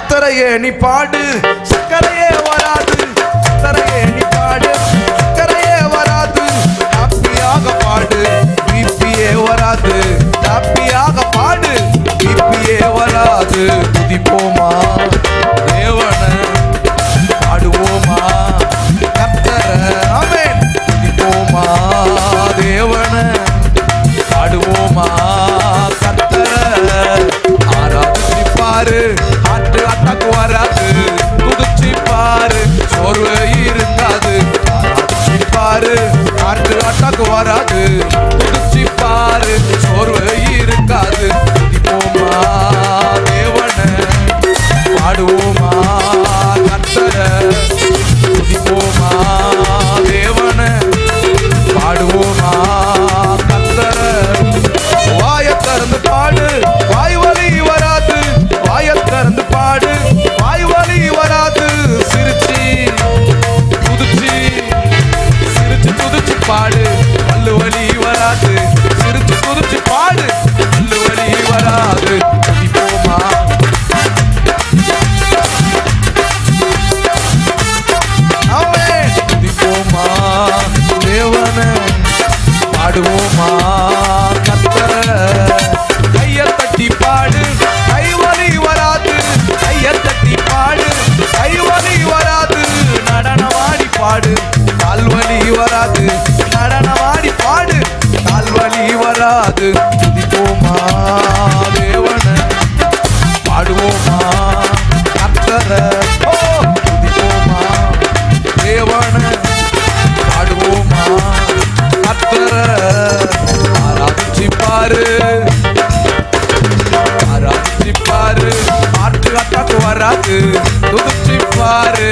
கர்த்தரையே நீ பாடு, சக்கரையே வராது. கர்த்தரையே நீ பாடு, சக்கரையே வராது. ஹாப்பியாக பாடு, பிபியே வராது. ஹாப்பியாக பாடு, பிபியே வராது. துதிப்போமா தேவன, பாடுவோமா கர்த்தர. ஆமென். துதிப்போமா தேவன, பாடுவோமா கர்த்தர. ஆராதிச்சு பாரு, ஆட்டு அட்டாக்கு வராது. துதிச்சு பாரு, சோர்வு இருக்காது. ஆராதிச்சு பாரு, ஆட்டு அட்டாக்கு வராது. துதிச்சு பாரு, சோர்வு இருக்காது. துதிப்போமா தேவன, பாடுவோமா கர்த்தர. துதிப்போமா தேவன, பாடுவோமா கர்த்தர. வாயை திறந்து பாடு, வாய் வலி வராது. வாயை திறந்து பாடு, வாய் வலி வராது. சிரிச்சு துதிச்சு, சிரிச்சு துதிச்சு பாடு, பல்லு வலி வராது. சிரிச்சு துதிச்சு பாடு, பல்லு வலி வராது. துதிப்போமா ஆமென். துதிப்போமா தேவன, பாடுவோமா கர்த்தர. கையை தட்டி பாடு, கை வலி வராது. கையை தட்டி பாடு, கை வலி வராது. நடனமாடி பாடு, கால் வலி வராது. நடனமாடி பாடு, கால் வலி வராது. துதிப்போமா தேவன, பாடுவோமா கர்த்தர. ஓ துதிப்போமா தேவன, பாடுவோமா கர்த்தர. ஆராதிச்சு பாரு, ஆராதிச்சு பாரு, ஆட்டு அட்டாக்கு வராது. துதிச்சு பாரு,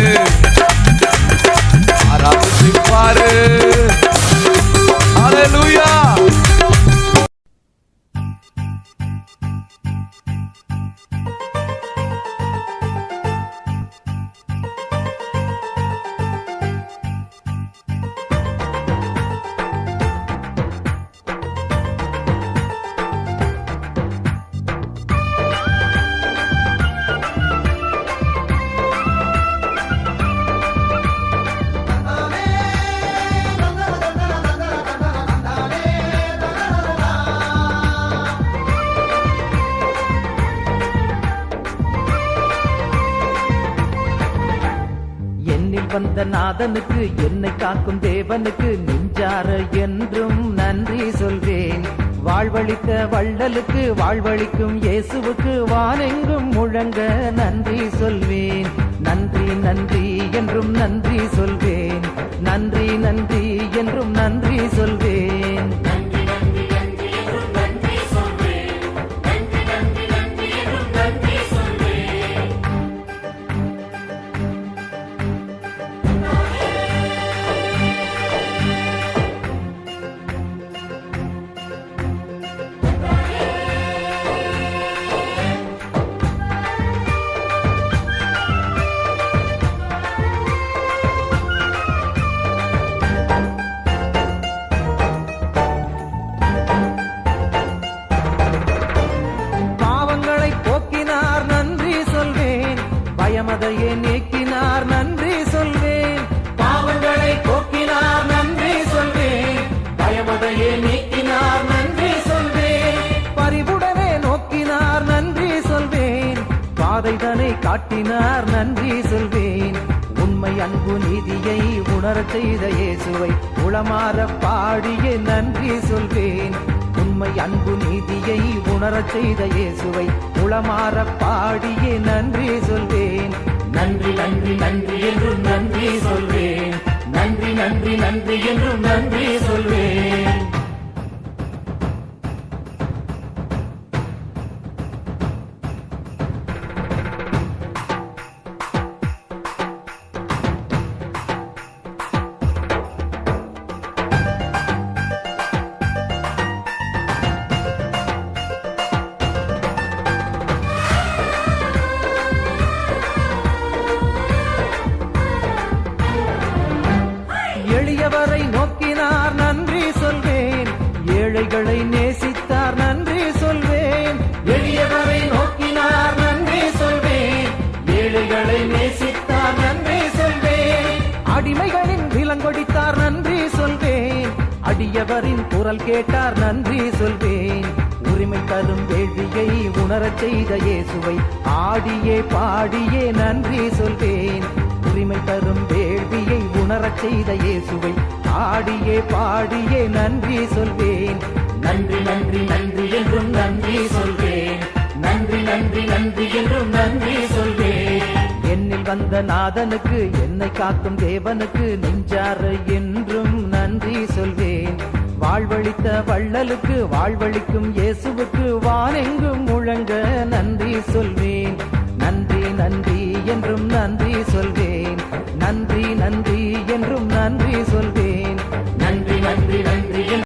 ஆராதிச்சு பாரு. ஹல்லேலூயா. வந்த நாதனுக்கு, என்னை காக்கும் தேவனுக்கு நெஞ்சார என்றும் நன்றி சொல்வேன். வாழ்வழித்த வள்ளலுக்கு, வாழ்வழிக்கும் இயேசுவுக்கு வானெங்கும் முழங்க நன்றி சொல்வேன். நன்றி நன்றி என்றும் நன்றி சொல்வேன். நன்றி நன்றி என்றும் நன்றி சொல்வேன். பயமதையே நீக்கினார் நன்றி சொல்வேன். பாவங்களை போக்கினார் நன்றி சொல்வேன். பயமதையே நீக்கினார் நன்றி சொல்வேன். பரிவுடனே நோக்கினார் நன்றி சொல்வேன். பாதைதனை காட்டினார் நன்றி சொல்வேன். உண்மை அன்பு நீதியை உணரச் செய்த இயேசுவை உளமாற பாடியே நன்றி சொல்வேன். உண்மை அன்பு நீதியை உணரச் செய்த இயேசுவை உளமாற பாடியே நன்றி சொல்வேன். நன்றி நன்றி நன்றி என்றும் நன்றி சொல்வேன். நன்றி நன்றி நன்றி என்றும் நன்றி சொல்வேன். எளியவரை நோக்கினார் நன்றி சொல்வேன். எளியவரின் குரல் கேட்டார் நன்றி சொல்வேன். உரிமை தரும் வேள்வியை உணரச் செய்த இயேசுவை ஆடியே பாடியே நன்றி சொல்வேன். உரிமை தரும் வேள்வியை உணரச் செய்த இயேசுவை ஆடியே பாடியே நன்றி சொல்வேன். நன்றி நன்றி நன்றி என்றும் நன்றி சொல்வேன். நன்றி நன்றி நன்றி என்றும் நன்றி சொல்வேன். என்னில் வந்த நாதனுக்கு என்னை காக்கும் தேவனுக்கு நெஞ்சார என்றும் நன்றி சொல்வேன். வாழ்வழித்த வள்ளலுக்கு வாழ்வழிக்கும் இயேசுவுக்கு வானெங்கும் முழங்க நன்றி சொல்வேன். நன்றி நன்றி என்றும் நன்றி சொல்வேன். நன்றி நன்றி என்றும் நன்றி சொல்வேன். நன்றி நன்றி நன்றி